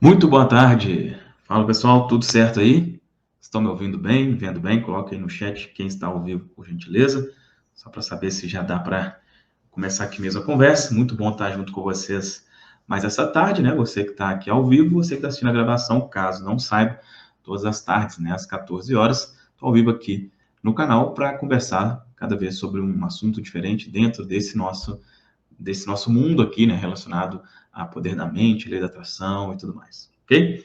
Muito boa tarde. Fala pessoal, tudo certo aí? Estão me ouvindo bem, vendo bem? Coloque aí no chat quem está ao vivo, por gentileza, só para saber se já dá para começar aqui mesmo a conversa. Muito bom estar junto com vocês mais essa tarde, né? Você que está aqui ao vivo, você que está assistindo a gravação, caso não saiba, todas as tardes, né, às 14 horas, estou ao vivo aqui no canal para conversar cada vez sobre um assunto diferente dentro desse nosso mundo aqui, né, relacionado a poder da mente, lei da atração e tudo mais, ok?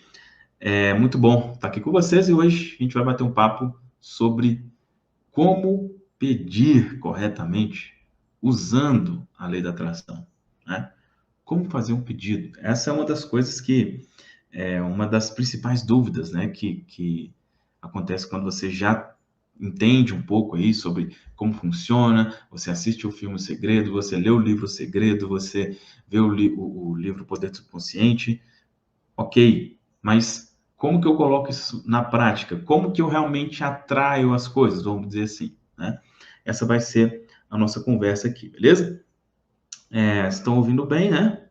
É muito bom estar aqui com vocês e hoje a gente vai bater um papo sobre como pedir corretamente usando a lei da atração, né? Como fazer um pedido? Essa é uma das coisas que é uma das principais dúvidas, né, que acontece quando você já entende um pouco aí sobre como funciona, você assiste o filme O Segredo, você lê o livro O Segredo, você vê o livro Poder do Subconsciente, ok, mas como que eu coloco isso na prática? Como que eu realmente atraio as coisas, vamos dizer assim, né? Essa vai ser a nossa conversa aqui, beleza? Estão ouvindo bem, né?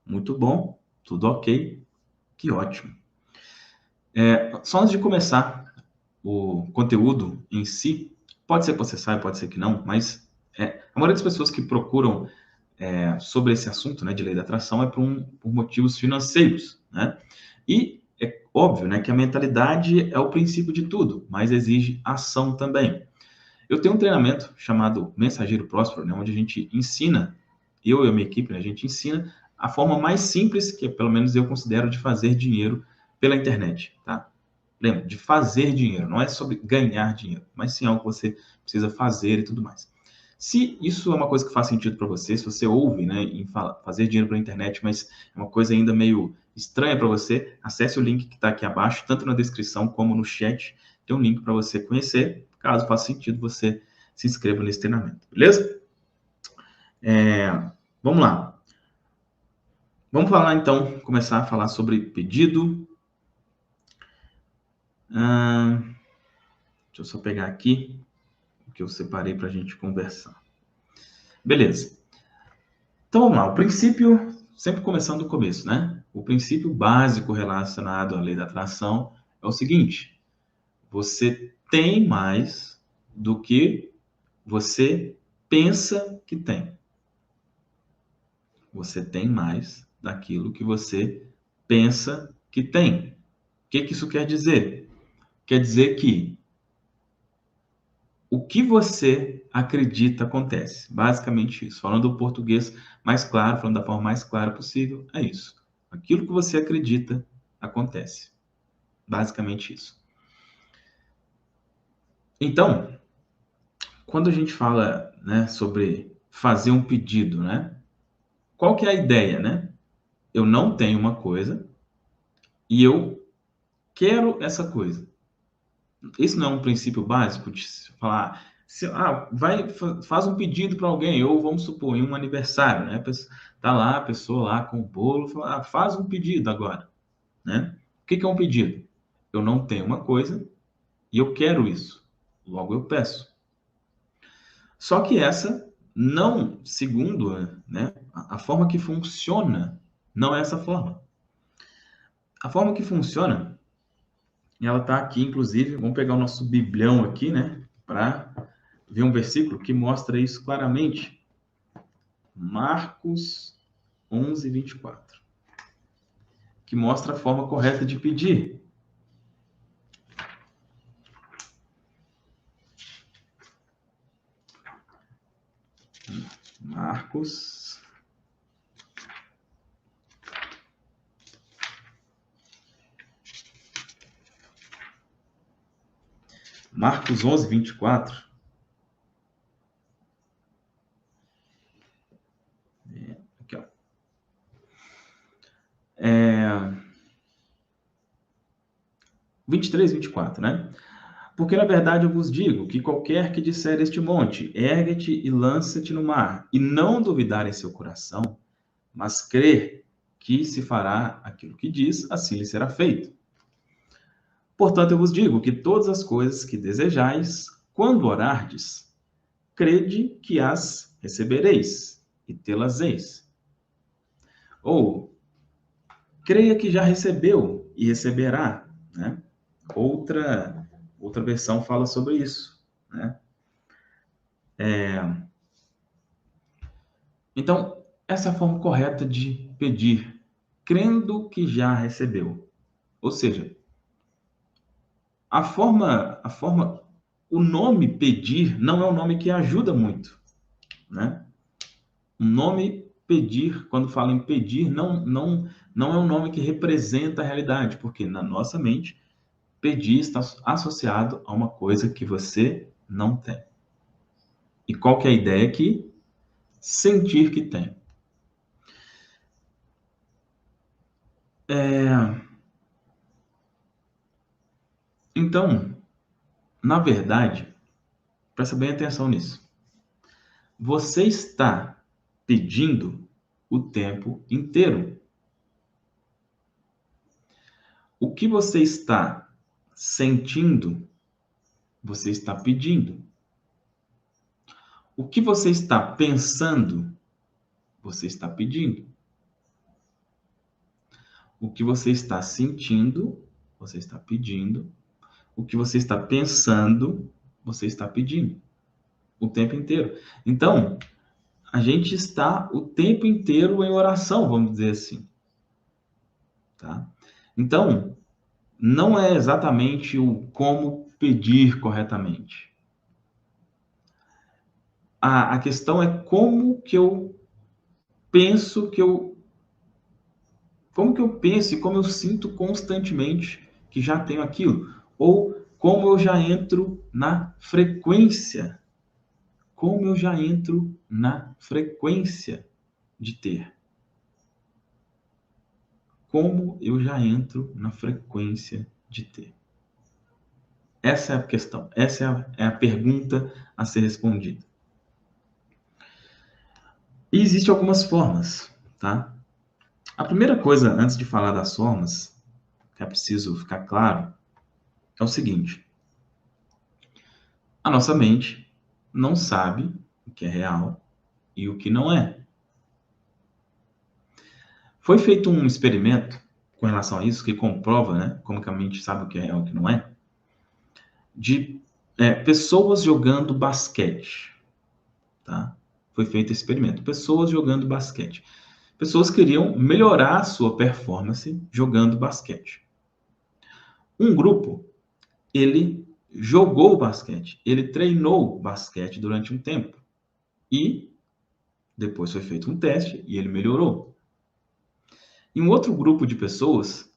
Muito bom, tudo ok, que ótimo. Só antes de começar o conteúdo em si, pode ser que você saiba, pode ser que não, mas a maioria das pessoas que procuram sobre esse assunto, né, de lei da atração é por motivos financeiros, né? E é óbvio, né, que a mentalidade é o princípio de tudo, mas exige ação também. Eu tenho um treinamento chamado Mensageiro Próspero, né, onde a gente ensina, eu e a minha equipe, né, a gente ensina a forma mais simples, que pelo menos eu considero, de fazer dinheiro pela internet, tá? Lembra, de fazer dinheiro, não é sobre ganhar dinheiro, mas sim algo que você precisa fazer e tudo mais. Se isso é uma coisa que faz sentido para você, se você ouve, né, em fazer dinheiro pela internet, mas é uma coisa ainda meio estranha para você, acesse o link que está aqui abaixo, tanto na descrição como no chat, tem um link para você conhecer. Caso faça sentido, você se inscreva nesse treinamento, beleza? Vamos lá. Vamos falar então, começar a falar sobre pedido. Deixa eu só pegar aqui o que eu separei para a gente conversar. Beleza. Então vamos lá. O princípio, sempre começando do começo, né? O princípio básico relacionado à lei da atração é o seguinte: você tem mais do que você pensa que tem. Você tem mais daquilo que você pensa que tem. O que isso quer dizer? Quer dizer que o que você acredita acontece. Basicamente isso. Falando do português mais claro, falando da forma mais clara possível, é isso. Aquilo que você acredita acontece. Basicamente isso. Então, quando a gente fala, né, sobre fazer um pedido, né? Qual que é a ideia, né? Eu não tenho uma coisa e eu quero essa coisa. Isso não é um princípio básico de se falar, faz um pedido para alguém, ou vamos supor, em um aniversário, né? Tá lá a pessoa lá com o bolo, fala, faz um pedido agora, né? O que é um pedido? Eu não tenho uma coisa e eu quero isso, logo eu peço. Só que essa não, segundo, né, a forma que funciona, não é essa forma. A forma que funciona, ela está aqui, inclusive, vamos pegar o nosso biblião aqui, né, para ver um versículo que mostra isso claramente. Marcos 11, 24. Que mostra a forma correta de pedir. Marcos. Marcos 11, 24. Aqui, ó. 23, 24, né? Porque, na verdade, eu vos digo que qualquer que disser este monte, ergue-te e lança-te no mar, e não duvidar em seu coração, mas crer que se fará aquilo que diz, assim lhe será feito. Portanto, eu vos digo que todas as coisas que desejais, quando orardes, crede que as recebereis, e tê-las-eis. Ou, creia que já recebeu e receberá, né? Outra versão fala sobre isso, né? Então, essa é a forma correta de pedir, crendo que já recebeu. Ou seja, o nome pedir não é um nome que ajuda muito, né? O nome pedir, quando fala em pedir, não é um nome que representa a realidade, porque na nossa mente, pedir está associado a uma coisa que você não tem. E qual que é a ideia aqui? Sentir que tem. Então, na verdade, presta bem atenção nisso. Você está pedindo o tempo inteiro. O que você está sentindo, você está pedindo. O que você está pensando, você está pedindo. O que você está sentindo, você está pedindo. O que você está pensando, você está pedindo. O tempo inteiro. Então, a gente está o tempo inteiro em oração, vamos dizer assim. Tá? Então, não é exatamente o como pedir corretamente. A questão é como que eu penso como que eu penso e como eu sinto constantemente que já tenho aquilo, ou como eu já entro na frequência, como eu já entro na frequência de ter. Como eu já entro na frequência de ter. Essa é a questão, essa é a pergunta a ser respondida. E existem algumas formas, tá? A primeira coisa, antes de falar das formas, que é preciso ficar claro, é o seguinte: a nossa mente não sabe o que é real e o que não é. Foi feito um experimento com relação a isso, que comprova, né, como que a mente sabe o que é real e o que não é, de pessoas jogando basquete, tá? Foi feito esse experimento. Pessoas jogando basquete. Pessoas queriam melhorar a sua performance jogando basquete. Um grupo, ele jogou basquete, ele treinou basquete durante um tempo e depois foi feito um teste e ele melhorou. E um outro grupo de pessoas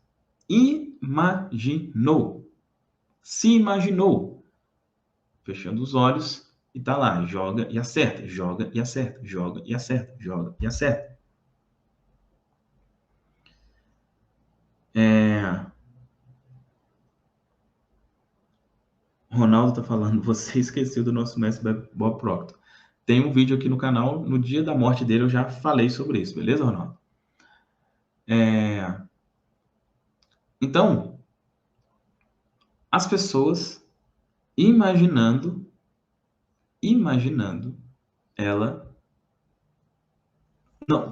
imaginou, se imaginou, fechando os olhos e tá lá, joga e acerta, joga e acerta, joga e acerta, joga e acerta. Ronaldo tá falando, você esqueceu do nosso mestre Bob Proctor. Tem um vídeo aqui no canal, no dia da morte dele eu já falei sobre isso, beleza, Ronaldo? Então, as pessoas imaginando, ela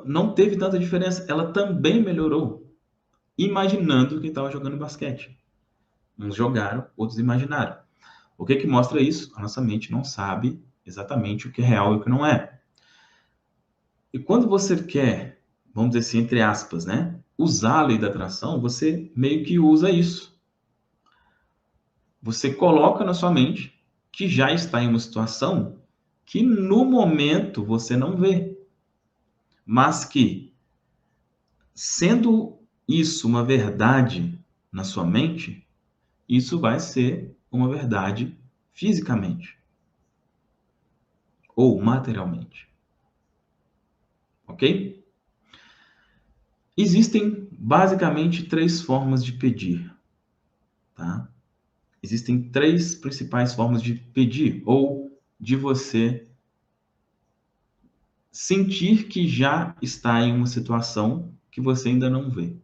não teve tanta diferença, ela também melhorou, imaginando que estava jogando basquete. Uns jogaram, outros imaginaram. O que que mostra isso? A nossa mente não sabe exatamente o que é real e o que não é. E quando você quer, vamos dizer assim, entre aspas, né, usar a lei da atração, você meio que usa isso. Você coloca na sua mente que já está em uma situação que no momento você não vê, mas que, sendo isso uma verdade na sua mente, isso vai ser uma verdade fisicamente ou materialmente. Ok? Existem basicamente 3 formas de pedir, tá? Existem 3 principais formas de pedir ou de você sentir que já está em uma situação que você ainda não vê.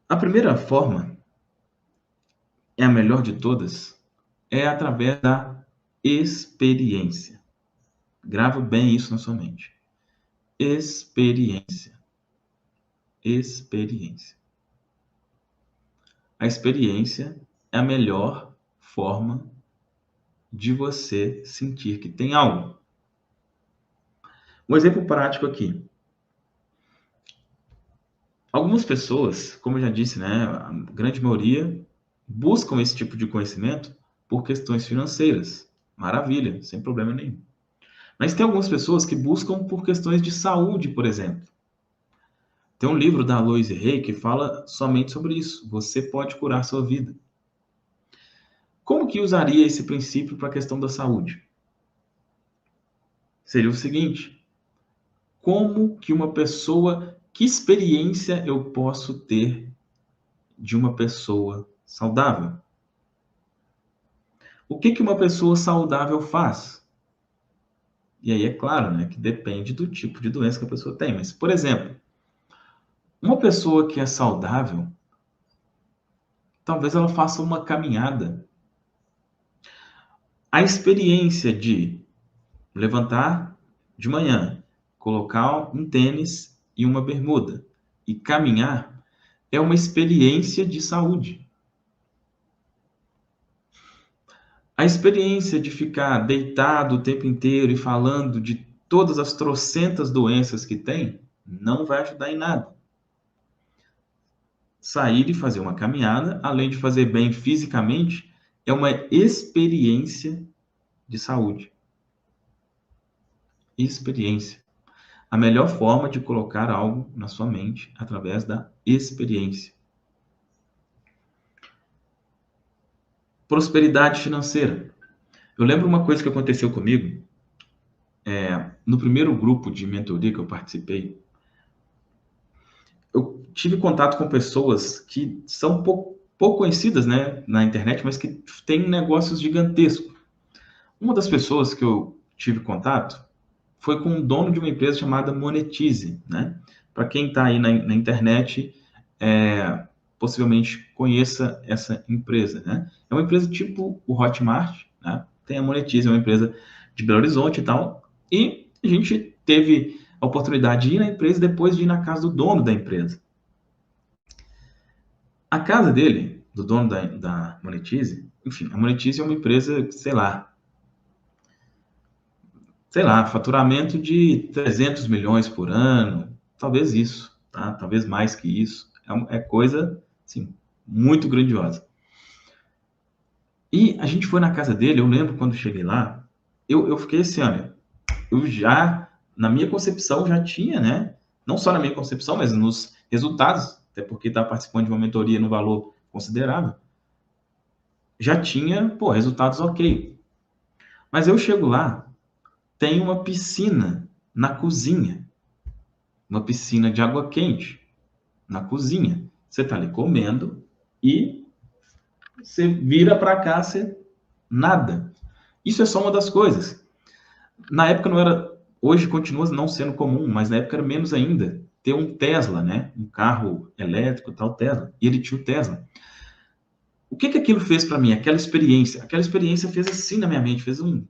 A primeira forma, é a melhor de todas, é através da experiência. Grava bem isso na sua mente. Experiência. Experiência. A experiência é a melhor forma de você sentir que tem algo. Um exemplo prático aqui. Algumas pessoas, como eu já disse, né, a grande maioria buscam esse tipo de conhecimento por questões financeiras. Maravilha, sem problema nenhum. Mas tem algumas pessoas que buscam por questões de saúde, por exemplo. Tem um livro da Aloyse Hay que fala somente sobre isso. Você pode curar sua vida. Como que usaria esse princípio para a questão da saúde? Seria o seguinte: como que uma pessoa, que experiência eu posso ter de uma pessoa saudável? O que que uma pessoa saudável faz? E aí é claro, né, que depende do tipo de doença que a pessoa tem. Mas, por exemplo, uma pessoa que é saudável, talvez ela faça uma caminhada. A experiência de levantar de manhã, colocar um tênis e uma bermuda e caminhar é uma experiência de saúde. A experiência de ficar deitado o tempo inteiro e falando de todas as trocentas doenças que tem, não vai ajudar em nada. Sair e fazer uma caminhada, além de fazer bem fisicamente, é uma experiência de saúde. Experiência. A melhor forma de colocar algo na sua mente através da experiência. Prosperidade financeira. Eu lembro uma coisa que aconteceu comigo, no primeiro grupo de mentoria que eu participei. Eu tive contato com pessoas que são pouco conhecidas, né, na internet, mas que têm negócios gigantescos. Uma das pessoas que eu tive contato foi com o dono de uma empresa chamada Monetize, né? Para quem está aí na internet, possivelmente conheça essa empresa, né? É uma empresa tipo o Hotmart, né? Tem a Monetize, é uma empresa de Belo Horizonte e tal. E a gente teve a oportunidade de ir na empresa depois de ir na casa do dono da empresa. A casa dele, do dono da Monetize, enfim, a Monetize é uma empresa, sei lá, faturamento de 300 milhões por ano, talvez isso, tá? Talvez mais que isso. É coisa, assim, muito grandiosa. E a gente foi na casa dele, eu lembro quando cheguei lá, eu fiquei assim, olha, eu já, na minha concepção, já tinha, né? Não só na minha concepção, mas nos resultados, até porque estava participando de uma mentoria no valor considerável, já tinha, pô, resultados ok. Mas eu chego lá, tem uma piscina na cozinha, uma piscina de água quente na cozinha. Você está ali comendo e você vira para cá, você nada. Isso é só uma das coisas. Na época não era, hoje continua não sendo comum, mas na época era menos ainda ter um Tesla, né? Um carro elétrico, tal Tesla. E ele tinha o Tesla. O que que aquilo fez para mim? Aquela experiência fez assim na minha mente, fez um,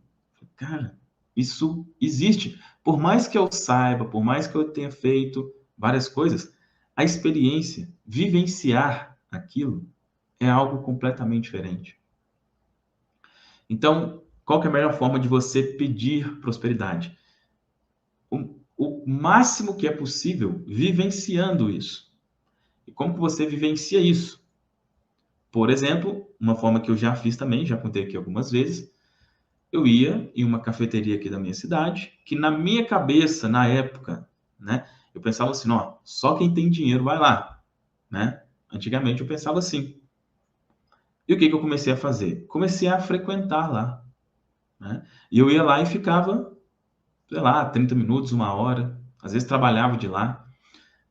cara, isso existe. Por mais que eu saiba, por mais que eu tenha feito várias coisas, a experiência, vivenciar aquilo é algo completamente diferente. Então, qual que é a melhor forma de você pedir prosperidade? O máximo que é possível vivenciando isso. E como que você vivencia isso? Por exemplo, uma forma que eu já fiz também, já contei aqui algumas vezes, eu ia em uma cafeteria aqui da minha cidade, que na minha cabeça, na época, né, eu pensava assim, ó, só quem tem dinheiro vai lá, né? Antigamente eu pensava assim. E o que que eu comecei a fazer? Comecei a frequentar lá, né? E eu ia lá e ficava, sei lá, 30 minutos, uma hora, às vezes trabalhava de lá.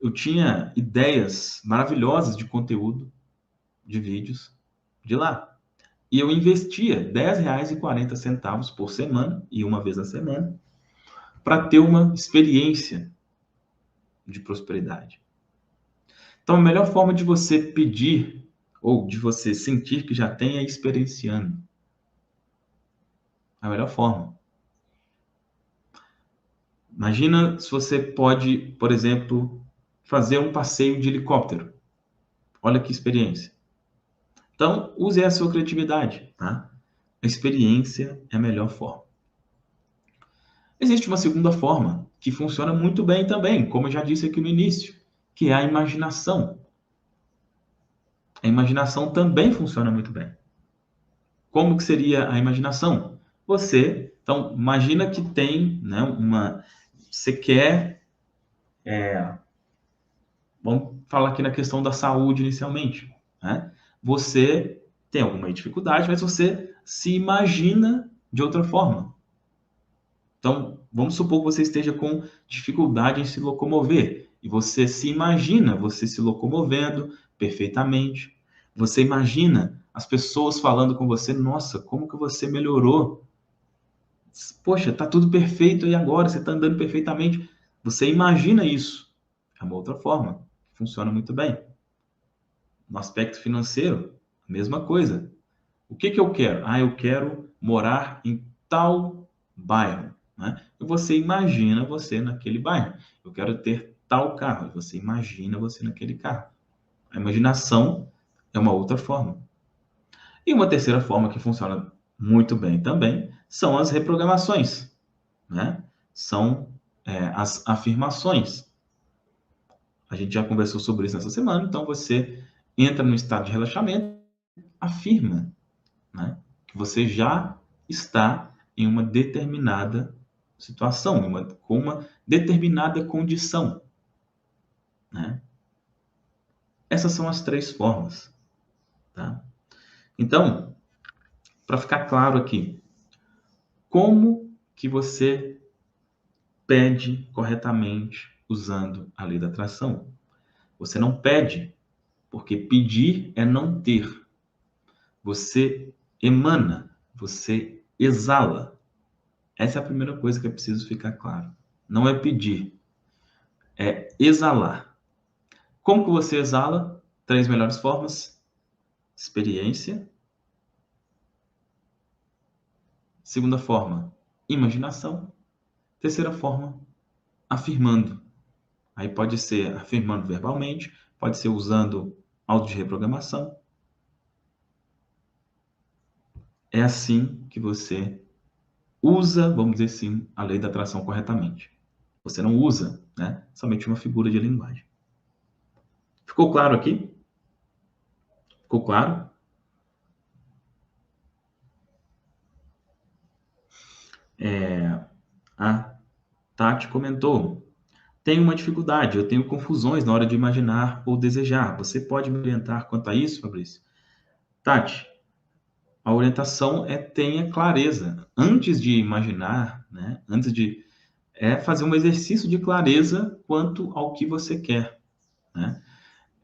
Eu tinha ideias maravilhosas de conteúdo, de vídeos de lá. E eu investia R$ 10,40 por semana, e uma vez a semana, para ter uma experiência de prosperidade. Então, a melhor forma de você pedir ou de você sentir que já tem é experienciando. A melhor forma. Imagina se você pode, por exemplo, fazer um passeio de helicóptero. Olha que experiência. Então, use a sua criatividade, tá? A experiência é a melhor forma. Existe uma segunda forma que funciona muito bem também, como eu já disse aqui no início, que é a imaginação. A imaginação também funciona muito bem. Como que seria a imaginação? Então, imagina que tem, né, você quer, vamos falar aqui na questão da saúde inicialmente, né? Você tem alguma dificuldade, mas você se imagina de outra forma. Então, vamos supor que você esteja com dificuldade em se locomover e você se imagina você se locomovendo perfeitamente. Você imagina as pessoas falando com você, nossa, como que você melhorou? Poxa, tá tudo perfeito e agora você está andando perfeitamente. Você imagina isso. É uma outra forma. Funciona muito bem. No aspecto financeiro, a mesma coisa. O que que eu quero? Ah, eu quero morar em tal bairro, né? E você imagina você naquele bairro. Eu quero ter tal carro. E você imagina você naquele carro. A imaginação é uma outra forma. E uma terceira forma que funciona muito bem também são as reprogramações, né? São as afirmações. A gente já conversou sobre isso nessa semana, então você entra no estado de relaxamento, afirma, né, que você já está em uma determinada situação, com uma determinada condição, né? Essas são as três formas, tá? Então, para ficar claro aqui, como que você pede corretamente usando a lei da atração? Você não pede, porque pedir é não ter. Você emana, você exala. Essa é a primeira coisa que é preciso ficar claro. Não é pedir, é exalar. Como que você exala? Três melhores formas: experiência. Segunda forma, imaginação. Terceira forma, afirmando. Aí pode ser afirmando verbalmente, pode ser usando áudio de reprogramação. É assim que você usa, vamos dizer assim, a lei da atração corretamente. Você não usa, né, somente uma figura de linguagem. Ficou claro aqui? Ficou claro? A Tati comentou: tenho uma dificuldade, eu tenho confusões na hora de imaginar ou desejar. Você pode me orientar quanto a isso, Fabrício? Tati, a orientação é tenha clareza. Antes de imaginar, né, antes de fazer um exercício de clareza quanto ao que você quer, né?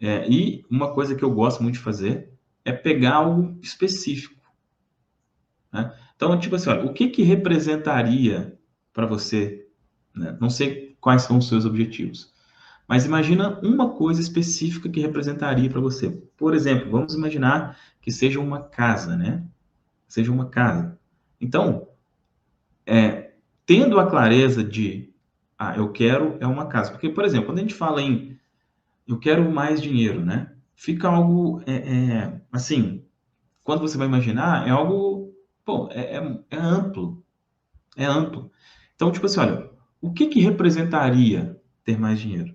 E uma coisa que eu gosto muito de fazer é pegar algo específico, né? Então, tipo assim, olha, o que que representaria para você, né? Não sei quais são os seus objetivos, mas imagina uma coisa específica que representaria para você. Por exemplo, vamos imaginar que seja uma casa, né? Seja uma casa. Então, tendo a clareza de, eu quero uma casa. Porque, por exemplo, quando a gente fala em eu quero mais dinheiro, né? Fica algo, assim, quando você vai imaginar, é algo, pô, é amplo, é amplo. Então, tipo assim, olha, o que que representaria ter mais dinheiro?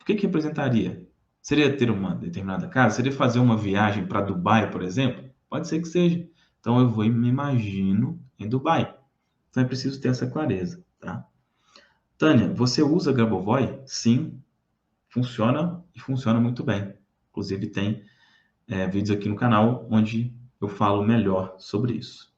O que que representaria? Seria ter uma determinada casa? Seria fazer uma viagem para Dubai, por exemplo? Pode ser que seja. Então, eu vou e me imagino em Dubai. Então, é preciso ter essa clareza, tá? Tânia, você usa Grabovoi? Sim, funciona e funciona muito bem. Inclusive, tem vídeos aqui no canal onde eu falo melhor sobre isso.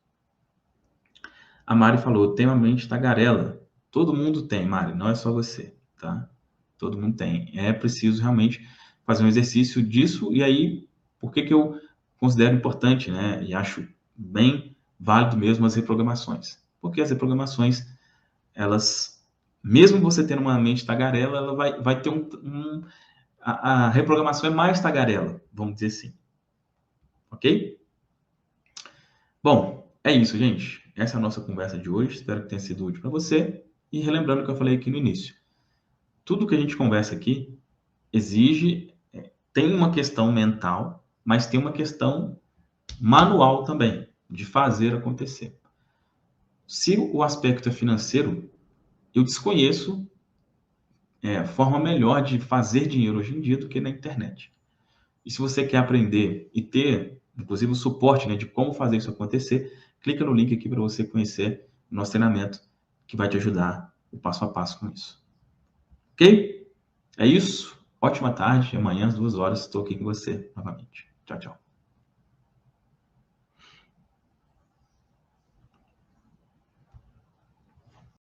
A Mari falou, tenho a mente tagarela. Todo mundo tem, Mari, não é só você, tá? Todo mundo tem. É preciso realmente fazer um exercício disso, e aí, por que que eu considero importante, né? E acho bem válido mesmo as reprogramações. Porque as reprogramações, elas, mesmo você tendo uma mente tagarela, ela vai ter a reprogramação é mais tagarela, vamos dizer assim. Ok? Bom, é isso, gente. Essa é a nossa conversa de hoje. Espero que tenha sido útil para você. E relembrando o que eu falei aqui no início. tudo que a gente conversa aqui exige, tem uma questão mental, mas tem uma questão manual também, de fazer acontecer. Se o aspecto é financeiro, eu desconheço forma melhor de fazer dinheiro hoje em dia do que na internet. E se você quer aprender e ter, inclusive, o suporte, né, de como fazer isso acontecer, clica no link aqui para você conhecer o nosso treinamento, que vai te ajudar o passo a passo com isso. Ok? É isso. Ótima tarde. Amanhã às 2 horas estou aqui com você novamente. Tchau, tchau.